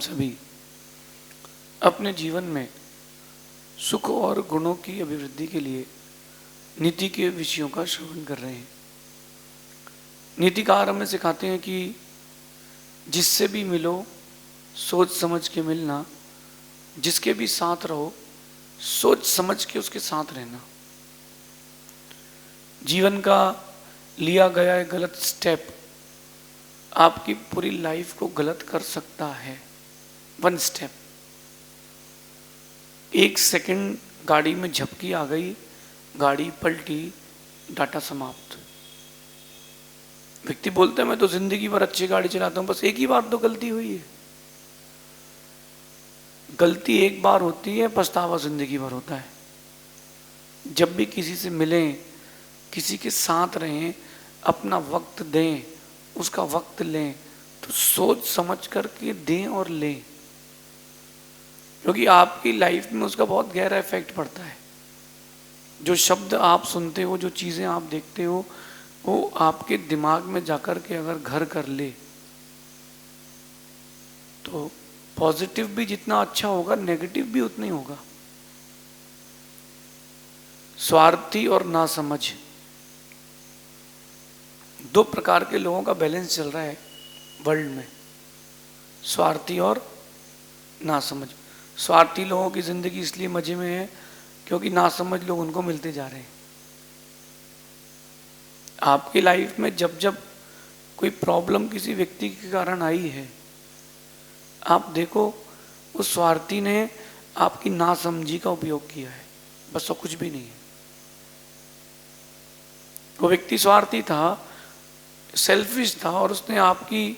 सभी अपने जीवन में सुख और गुणों की अभिवृद्धि के लिए नीति के विषयों का श्रवण कर रहे हैं। नीतिकार हमें सिखाते हैं कि जिससे भी मिलो सोच समझ के मिलना, जिसके भी साथ रहो सोच समझ के उसके साथ रहना। जीवन का लिया गया एक गलत स्टेप आपकी पूरी लाइफ को गलत कर सकता है। वन स्टेप, एक सेकंड गाड़ी में झपकी आ गई, गाड़ी पलटी, डाटा समाप्त। व्यक्ति बोलता है मैं तो जिंदगी भर अच्छी गाड़ी चलाता हूं, बस एक ही बार तो गलती हुई है। गलती एक बार होती है, पछतावा जिंदगी भर होता है। जब भी किसी से मिलें, किसी के साथ रहें, अपना वक्त दें, उसका वक्त लें तो सोच समझ करके दें और लें, क्योंकि आपकी लाइफ में उसका बहुत गहरा इफेक्ट पड़ता है। जो शब्द आप सुनते हो, जो चीज़ें आप देखते हो, वो आपके दिमाग में जाकर के अगर घर कर ले तो पॉजिटिव भी जितना अच्छा होगा, नेगेटिव भी उतना ही होगा। स्वार्थी और नासमझ, दो प्रकार के लोगों का बैलेंस चल रहा है वर्ल्ड में, स्वार्थी और नासमझ। स्वार्थी लोगों की जिंदगी इसलिए मजे में है क्योंकि नासमझ लोग उनको मिलते जा रहे हैं। आपकी लाइफ में जब जब कोई प्रॉब्लम किसी व्यक्ति के कारण आई है, आप देखो उस स्वार्थी ने आपकी नासमझी का उपयोग किया है, बस वो कुछ भी नहीं है। वो व्यक्ति स्वार्थी था, सेल्फिश था और उसने आपकी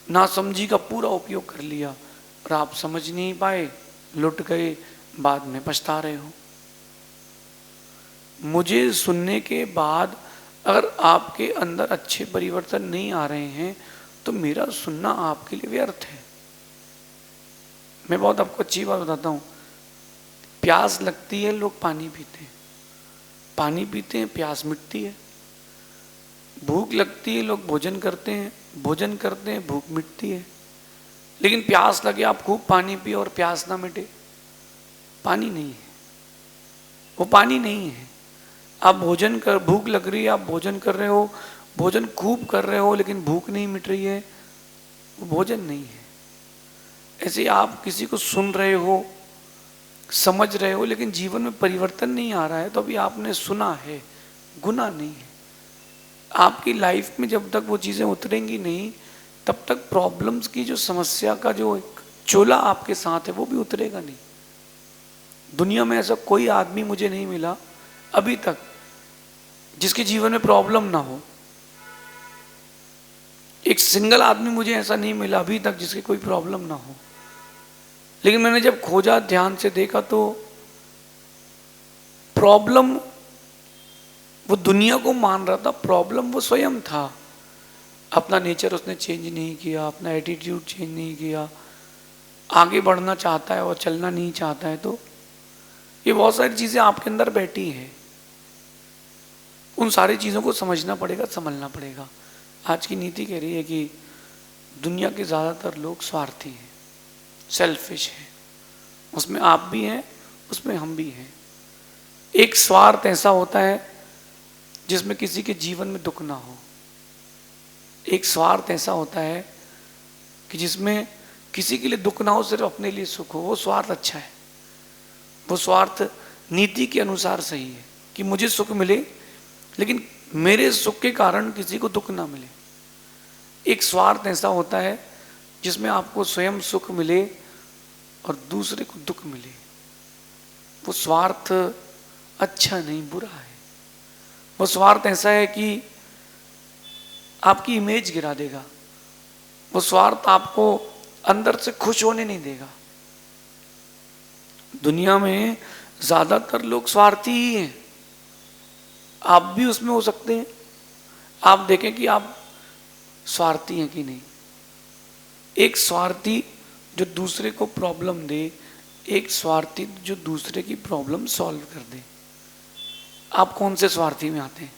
नासमझी का पूरा उपयोग कर लिया और आप समझ नहीं पाए, लुट गए, बाद में पछता रहे हो। मुझे सुनने के बाद अगर आपके अंदर अच्छे परिवर्तन नहीं आ रहे हैं तो मेरा सुनना आपके लिए व्यर्थ है। मैं बहुत आपको अच्छी बात बताता हूँ, प्यास लगती है लोग पानी पीते हैं, पानी पीते हैं प्यास मिटती है। भूख लगती है लोग भोजन करते हैं, भोजन करते हैं भूख मिटती है। लेकिन प्यास लगे आप खूब पानी पिए और प्यास ना मिटे, पानी नहीं है, वो पानी नहीं है। आप भोजन कर, भूख लग रही है, आप भोजन कर रहे हो, भोजन खूब कर रहे हो लेकिन भूख नहीं मिट रही है, वो भोजन नहीं है। ऐसे आप किसी को सुन रहे हो, समझ रहे हो, लेकिन जीवन में परिवर्तन नहीं आ रहा है, तो अभी आपने सुना है, गुनाह नहीं है। आपकी लाइफ में जब तक वो चीज़ें उतरेंगी नहीं, तब तक प्रॉब्लम्स की जो समस्या का जो एक चोला आपके साथ है वो भी उतरेगा नहीं। दुनिया में ऐसा कोई आदमी मुझे नहीं मिला अभी तक जिसके जीवन में प्रॉब्लम ना हो। एक सिंगल आदमी मुझे ऐसा नहीं मिला अभी तक जिसकी कोई प्रॉब्लम ना हो। लेकिन मैंने जब खोजा, ध्यान से देखा तो प्रॉब्लम वो दुनिया को मान रहा था, प्रॉब्लम वो स्वयं था। अपना नेचर उसने चेंज नहीं किया, अपना एटीट्यूड चेंज नहीं किया, आगे बढ़ना चाहता है और चलना नहीं चाहता है। तो ये बहुत सारी चीज़ें आपके अंदर बैठी हैं, उन सारी चीज़ों को समझना पड़ेगा, संभलना पड़ेगा। आज की नीति कह रही है कि दुनिया के ज़्यादातर लोग स्वार्थी हैं, सेल्फिश हैं, उसमें आप भी हैं, उसमें हम भी हैं। एक स्वार्थ ऐसा होता है जिसमें किसी के जीवन में दुख ना हो। एक स्वार्थ ऐसा होता है कि जिसमें किसी के लिए दुख ना हो, सिर्फ अपने लिए सुख हो। वो स्वार्थ अच्छा है, वो स्वार्थ नीति के अनुसार सही है कि मुझे सुख मिले लेकिन मेरे सुख के कारण किसी को दुख ना मिले। एक स्वार्थ ऐसा होता है जिसमें आपको स्वयं सुख मिले और दूसरे को दुख मिले। वो स्वार्थ अच्छा नहीं, बुरा है। वो स्वार्थ ऐसा है कि आपकी इमेज गिरा देगा। वो स्वार्थ आपको अंदर से खुश होने नहीं देगा। दुनिया में ज्यादातर लोग स्वार्थी ही हैं, आप भी उसमें हो सकते हैं। आप देखें कि आप स्वार्थी हैं कि नहीं। एक स्वार्थी जो दूसरे को प्रॉब्लम दे, एक स्वार्थी जो दूसरे की प्रॉब्लम सॉल्व कर दे। आप कौन से स्वार्थी में आते हैं?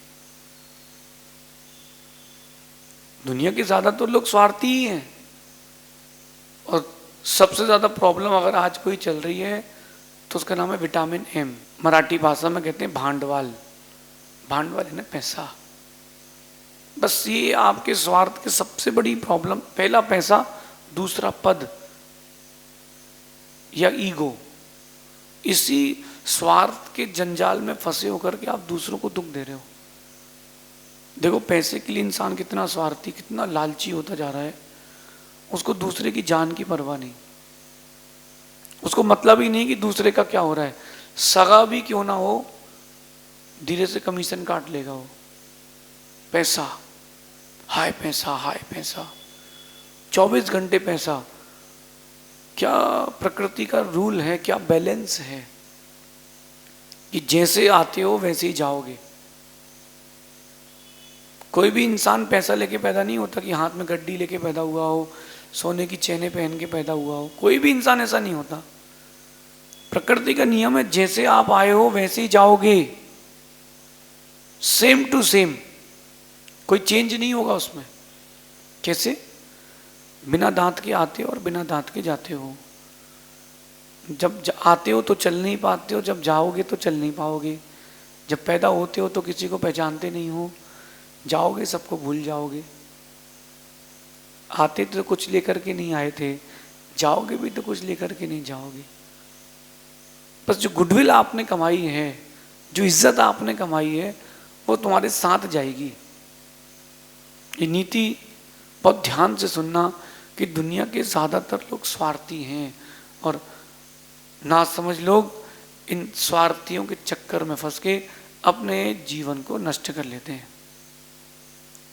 दुनिया के ज्यादातर लोग स्वार्थी ही हैं और सबसे ज़्यादा प्रॉब्लम अगर आज कोई चल रही है तो उसका नाम है विटामिन एम। मराठी भाषा में कहते हैं भांडवाल। भांडवाल है ना पैसा। बस ये आपके स्वार्थ की सबसे बड़ी प्रॉब्लम। पहला पैसा, दूसरा पद या ईगो। इसी स्वार्थ के जंजाल में फंसे होकर के आप दूसरों को दुख दे रहे हो। देखो पैसे के लिए इंसान कितना स्वार्थी, कितना लालची होता जा रहा है। उसको दूसरे की जान की परवाह नहीं, उसको मतलब ही नहीं कि दूसरे का क्या हो रहा है। सगा भी क्यों ना हो, धीरे से कमीशन काट लेगा वो। पैसा, हाय पैसा, हाय पैसा, 24 घंटे पैसा। क्या प्रकृति का रूल है, क्या बैलेंस है कि जैसे आते हो वैसे ही जाओगे। कोई भी इंसान पैसा लेके पैदा नहीं होता कि हाथ में गड्डी लेके पैदा हुआ हो, सोने की चेनें पहन के पैदा हुआ हो। कोई भी इंसान ऐसा नहीं होता। प्रकृति का नियम है, जैसे आप आए हो वैसे ही जाओगे, सेम टू सेम, कोई चेंज नहीं होगा उसमें। कैसे? बिना दांत के आते हो और बिना दांत के जाते हो। जब आते हो तो चल नहीं पाते हो, जब जाओगे तो चल नहीं पाओगे। जब पैदा होते हो तो किसी को पहचानते नहीं हो, जाओगे सबको भूल जाओगे। आते तो कुछ लेकर के नहीं आए थे, जाओगे भी तो कुछ लेकर के नहीं जाओगे। बस जो गुडविल आपने कमाई है, जो इज्जत आपने कमाई है, वो तुम्हारे साथ जाएगी। ये नीति बहुत ध्यान से सुनना कि दुनिया के ज़्यादातर लोग स्वार्थी हैं और नासमझ लोग इन स्वार्थियों के चक्कर में फंस के अपने जीवन को नष्ट कर लेते हैं।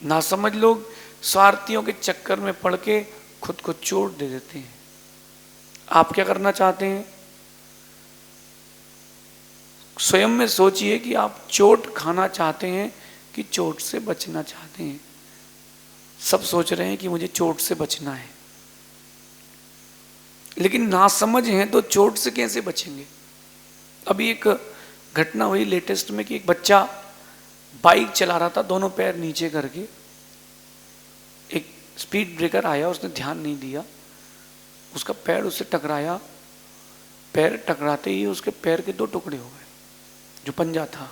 नासमझ लोग स्वार्थियों के चक्कर में पड़ के खुद को चोट दे देते हैं। आप क्या करना चाहते हैं? स्वयं में सोचिए कि आप चोट खाना चाहते हैं कि चोट से बचना चाहते हैं। सब सोच रहे हैं कि मुझे चोट से बचना है, लेकिन नासमझ हैं तो चोट से कैसे बचेंगे? अभी एक घटना हुई लेटेस्ट में कि एक बच्चा बाइक चला रहा था दोनों पैर नीचे करके। एक स्पीड ब्रेकर आया, उसने ध्यान नहीं दिया, उसका पैर उससे टकराया। पैर टकराते ही उसके पैर के 2 टुकड़े हो गए। जो पंजा था,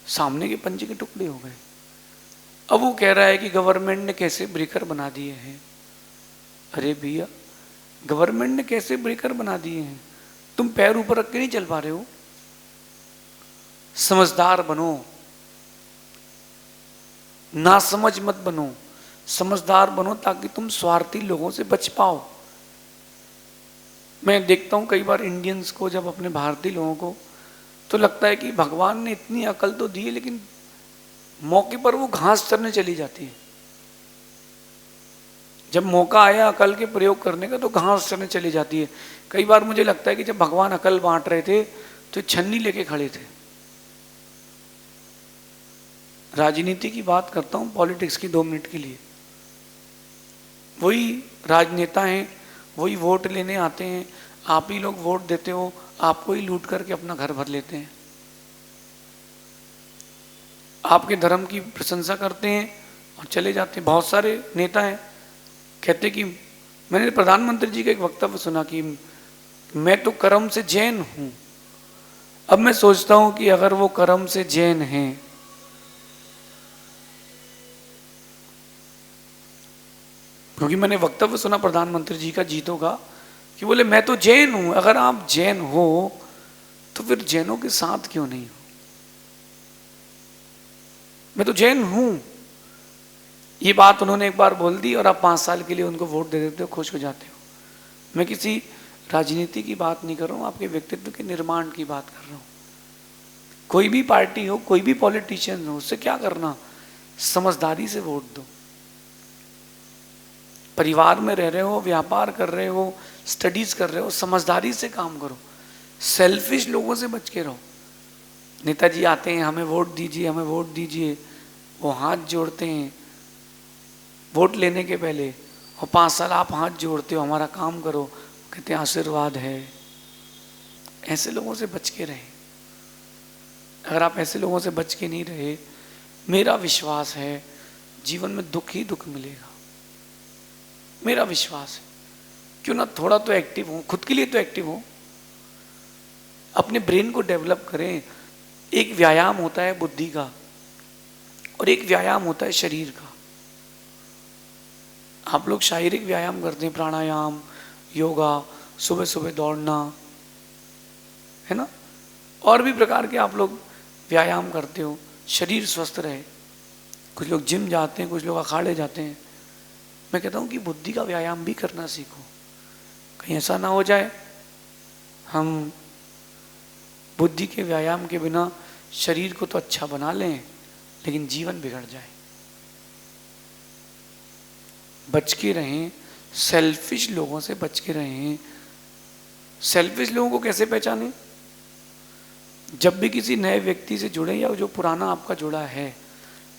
सामने के पंजे के टुकड़े हो गए। अब वो कह रहा है कि गवर्नमेंट ने कैसे ब्रेकर बना दिए हैं। अरे भैया, गवर्नमेंट ने कैसे ब्रेकर बना दिए हैं? तुम पैर ऊपर रख के नहीं चल पा रहे हो। समझदार बनो, नासमझ मत बनो, समझदार बनो ताकि तुम स्वार्थी लोगों से बच पाओ। मैं देखता हूं कई बार इंडियंस को, जब अपने भारतीय लोगों को, तो लगता है कि भगवान ने इतनी अकल तो दी है, लेकिन मौके पर वो घास चरने चली जाती है। जब मौका आया अकल के प्रयोग करने का तो घास चरने चली जाती है। कई बार मुझे लगता है कि जब भगवान अकल बांट रहे थे तो छन्नी लेके खड़े थे। राजनीति की बात करता हूं, पॉलिटिक्स की 2 मिनट के लिए। वही राजनेता हैं, वही वोट लेने आते हैं, आप ही लोग वोट देते हो, आपको ही लूट करके अपना घर भर लेते हैं। आपके धर्म की प्रशंसा करते हैं और चले जाते हैं। बहुत सारे नेता हैं, कहते कि मैंने प्रधानमंत्री जी का एक वक्तव्य सुना कि मैं तो कर्म से जैन हूं। अब मैं सोचता हूं कि अगर वो कर्म से जैन हैं, क्योंकि मैंने वक्तव्य सुना प्रधानमंत्री जी का जीतों का, कि बोले मैं तो जैन हूं। अगर आप जैन हो तो फिर जैनों के साथ क्यों नहीं हो? मैं तो जैन हूं, ये बात उन्होंने एक बार बोल दी और आप 5 साल के लिए उनको वोट दे देते हो, खुश हो जाते हो। मैं किसी राजनीति की बात नहीं कर रहा हूं, आपके व्यक्तित्व के निर्माण की बात कर रहा हूं। कोई भी पार्टी हो, कोई भी पॉलिटिशियन हो, उससे क्या करना? समझदारी से वोट दो। परिवार में रह रहे हो, व्यापार कर रहे हो, स्टडीज कर रहे हो, समझदारी से काम करो। सेल्फिश लोगों से बच के रहो। नेताजी आते हैं, हमें वोट दीजिए, हमें वोट दीजिए, वो हाथ जोड़ते हैं वोट लेने के पहले, और 5 साल आप हाथ जोड़ते हो, हमारा काम करो, कहते हैं आशीर्वाद है। ऐसे लोगों से बच के रहे। अगर आप ऐसे लोगों से बच के नहीं रहे, मेरा विश्वास है जीवन में दुख ही दुख मिलेगा। मेरा विश्वास है। क्यों ना थोड़ा तो एक्टिव हो, खुद के लिए तो एक्टिव हो, अपने ब्रेन को डेवलप करें। एक व्यायाम होता है बुद्धि का और एक व्यायाम होता है शरीर का। आप लोग शारीरिक व्यायाम करते हैं, प्राणायाम, योगा, सुबह सुबह दौड़ना, है ना, और भी प्रकार के आप लोग व्यायाम करते हो, शरीर स्वस्थ रहे। कुछ लोग जिम जाते हैं, कुछ लोग अखाड़े जाते हैं। मैं कहता हूँ कि बुद्धि का व्यायाम भी करना सीखो। कहीं ऐसा ना हो जाए हम बुद्धि के व्यायाम के बिना शरीर को तो अच्छा बना लें लेकिन जीवन बिगड़ जाए। बच के रहें, सेल्फिश लोगों से बच के रहें। सेल्फिश लोगों को कैसे पहचानें? जब भी किसी नए व्यक्ति से जुड़े या जो पुराना आपका जुड़ा है,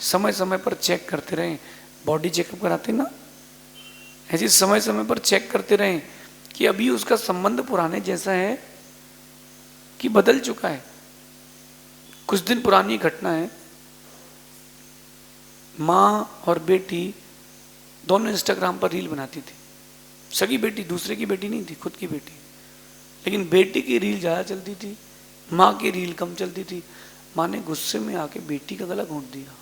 समय समय पर चेक करते रहें। बॉडी चेकअप कराते ना, ऐसे समय समय पर चेक करते रहें कि अभी उसका संबंध पुराने जैसा है कि बदल चुका है। कुछ दिन पुरानी घटना है, माँ और बेटी दोनों इंस्टाग्राम पर रील बनाती थी। सगी बेटी, दूसरे की बेटी नहीं थी, खुद की बेटी। लेकिन बेटी की रील ज़्यादा चलती थी, माँ की रील कम चलती थी। माँ ने गुस्से में आके बेटी का गला घोंट दिया।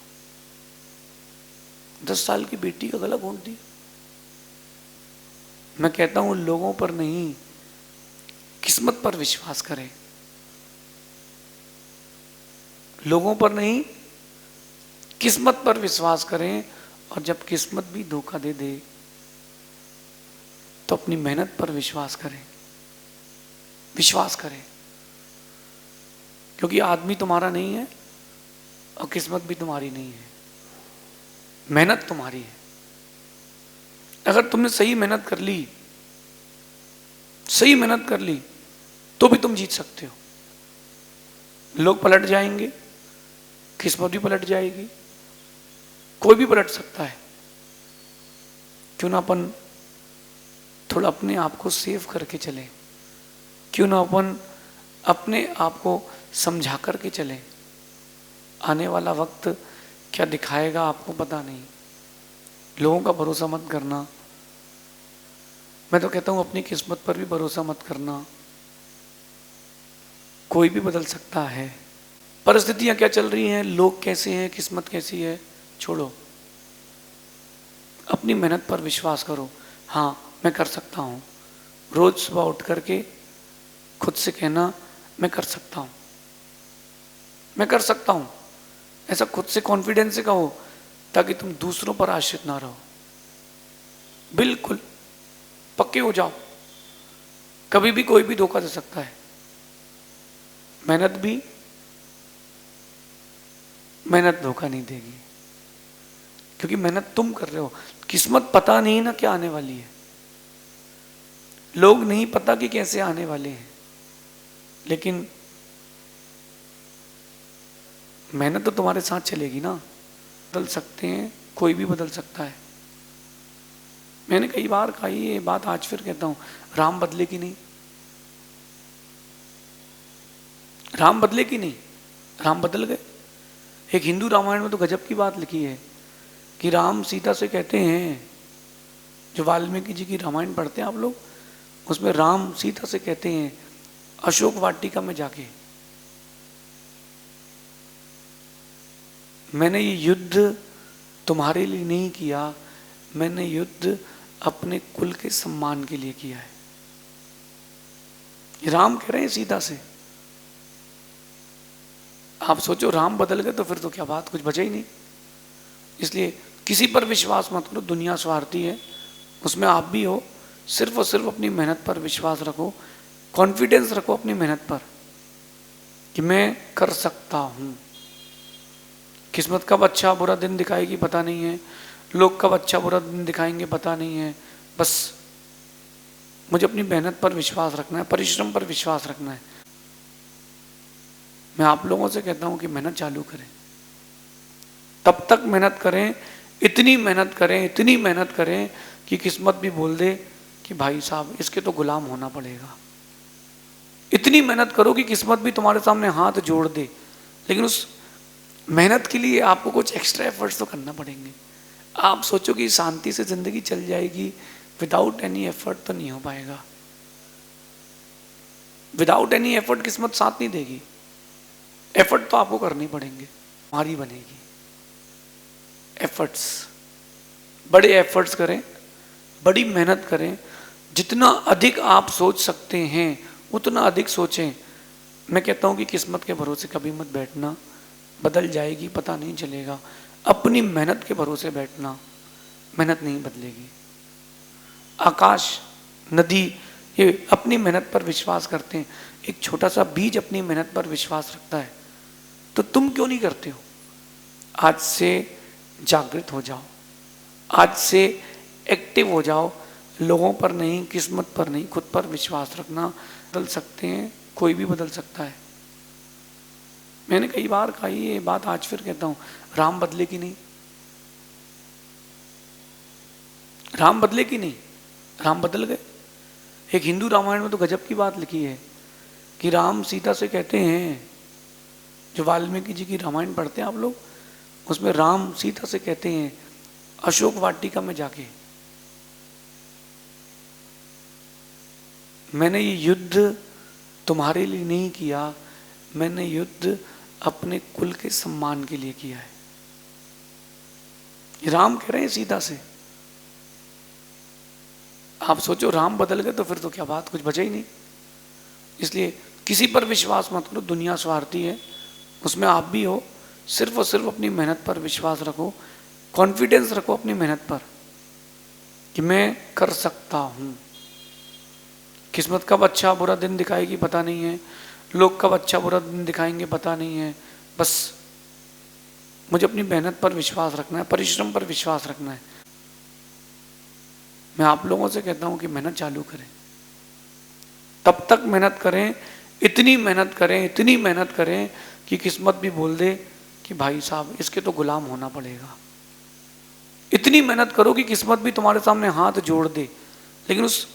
10 साल की बेटी का गला घोंट दिया। मैं कहता हूं लोगों पर नहीं, किस्मत पर विश्वास करें। लोगों पर नहीं, किस्मत पर विश्वास करें। और जब किस्मत भी धोखा दे दे तो अपनी मेहनत पर विश्वास करें, विश्वास करें। क्योंकि आदमी तुम्हारा नहीं है और किस्मत भी तुम्हारी नहीं है, मेहनत तुम्हारी है। अगर तुमने सही मेहनत कर ली, सही मेहनत कर ली, तो भी तुम जीत सकते हो। लोग पलट जाएंगे, किस्मत भी पलट जाएगी, कोई भी पलट सकता है। क्यों ना अपन थोड़ा अपने आप को सेव करके चलें, क्यों ना अपन अपने आप को समझा करके चलें। आने वाला वक्त क्या दिखाएगा आपको पता नहीं। लोगों का भरोसा मत करना। मैं तो कहता हूं अपनी किस्मत पर भी भरोसा मत करना। कोई भी बदल सकता है। परिस्थितियां क्या चल रही हैं, लोग कैसे हैं, किस्मत कैसी है, छोड़ो। अपनी मेहनत पर विश्वास करो। हाँ, मैं कर सकता हूँ। रोज सुबह उठ करके खुद से कहना, मैं कर सकता हूँ, मैं कर सकता हूँ। ऐसा खुद से कॉन्फिडेंस से कहो ताकि तुम दूसरों पर आश्रित ना रहो। बिल्कुल पक्के हो जाओ। कभी भी कोई भी धोखा दे सकता है। मेहनत धोखा नहीं देगी, क्योंकि मेहनत तुम कर रहे हो। किस्मत पता नहीं ना क्या आने वाली है, लोग नहीं पता कि कैसे आने वाले हैं, लेकिन मेहनत तो तुम्हारे साथ चलेगी ना। बदल सकते हैं, कोई भी बदल सकता है। मैंने कई बार कही ये बात, आज फिर कहता हूं, राम बदले कि नहीं? राम बदले कि नहीं? राम बदल गए। एक हिंदू रामायण में तो गजब की बात लिखी है कि राम सीता से कहते हैं, जो वाल्मीकि जी की रामायण पढ़ते हैं आप लोग, उसमें राम सीता से कहते हैं अशोक वाटिका में जाके, मैंने ये युद्ध तुम्हारे लिए नहीं किया, मैंने युद्ध अपने कुल के सम्मान के लिए किया है। राम कह रहे हैं सीता से। आप सोचो राम बदल गए तो फिर तो क्या बात, कुछ बचा ही नहीं। इसलिए किसी पर विश्वास मत करो, दुनिया स्वार्थी है, उसमें आप भी हो। सिर्फ और सिर्फ अपनी मेहनत पर विश्वास रखो, कॉन्फिडेंस रखो अपनी मेहनत पर कि मैं कर सकता हूं। किस्मत कब अच्छा बुरा दिन दिखाएगी पता नहीं है, लोग कब अच्छा बुरा दिन दिखाएंगे पता नहीं है। बस मुझे अपनी मेहनत पर विश्वास रखना है, परिश्रम पर विश्वास रखना है। मैं आप लोगों से कहता हूं कि मेहनत चालू करें, तब तक मेहनत करें, इतनी मेहनत करें, इतनी मेहनत करें कि किस्मत भी बोल दे कि भाई साहब इसके तो गुलाम होना पड़ेगा। इतनी मेहनत करो कि किस्मत भी तुम्हारे सामने हाथ जोड़ दे, लेकिन उस मेहनत के लिए आपको कुछ एक्स्ट्रा एफर्ट्स तो करना पड़ेंगे। आप सोचो कि शांति से जिंदगी चल जाएगी, विदाउट एनी एफर्ट तो नहीं हो पाएगा। विदाउट एनी एफर्ट किस्मत साथ नहीं देगी। एफर्ट तो आपको करनी पड़ेंगे, हमारी बनेगी। एफर्ट्स, बड़े एफर्ट्स करें, बड़ी मेहनत करें। जितना अधिक आप सोच सकते हैं उतना अधिक सोचें। मैं कहता हूं कि किस्मत के भरोसे कभी मत बैठना, बदल जाएगी पता नहीं चलेगा। अपनी मेहनत के भरोसे बैठना, मेहनत नहीं बदलेगी। आकाश, नदी, ये अपनी मेहनत पर विश्वास करते हैं। एक छोटा सा बीज अपनी मेहनत पर विश्वास रखता है, तो तुम क्यों नहीं करते हो? आज से जागृत हो जाओ, आज से एक्टिव हो जाओ। लोगों पर नहीं, किस्मत पर नहीं, खुद पर विश्वास रखना। बदल सकते हैं, कोई भी बदल सकता है। मैंने कई बार कही ये बात, आज फिर कहता हूं, राम बदले कि नहीं? राम बदले कि नहीं? राम बदल गए। एक हिंदू रामायण में तो गजब की बात लिखी है कि राम सीता से कहते हैं, जो वाल्मीकि जी की रामायण पढ़ते हैं आप लोग, उसमें राम सीता से कहते हैं अशोक वाटिका में जाके, मैंने ये युद्ध तुम्हारे लिए नहीं किया, मैंने युद्ध अपने कुल के सम्मान के लिए किया है। राम कह रहे हैं सीता से। आप सोचो राम बदल गए तो फिर तो क्या बात, कुछ बचा ही नहीं। इसलिए किसी पर विश्वास मत करो, दुनिया स्वार्थी है, उसमें आप भी हो। सिर्फ और सिर्फ अपनी मेहनत पर विश्वास रखो, कॉन्फिडेंस रखो अपनी मेहनत पर कि मैं कर सकता हूं। किस्मत कब अच्छा बुरा दिन दिखाएगी पता नहीं है, लोग कब अच्छा बुरा दिन दिखाएंगे पता नहीं है। बस मुझे अपनी मेहनत पर विश्वास रखना है, परिश्रम पर विश्वास रखना है। मैं आप लोगों से कहता हूं कि मेहनत चालू करें, तब तक मेहनत करें, इतनी मेहनत करें, इतनी मेहनत करें कि किस्मत भी बोल दे कि भाई साहब इसके तो गुलाम होना पड़ेगा। इतनी मेहनत करो कि किस्मत भी तुम्हारे सामने हाथ जोड़ दे। लेकिन उस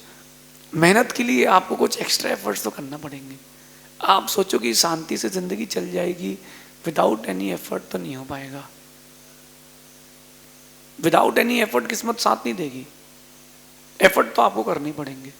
मेहनत के लिए आपको कुछ एक्स्ट्रा एफर्ट्स तो करना पड़ेंगे। आप सोचो कि शांति से जिंदगी चल जाएगी, विदाउट एनी एफर्ट तो नहीं हो पाएगा। विदाउट एनी एफर्ट किस्मत साथ नहीं देगी। एफर्ट तो आपको करनी पड़ेंगे।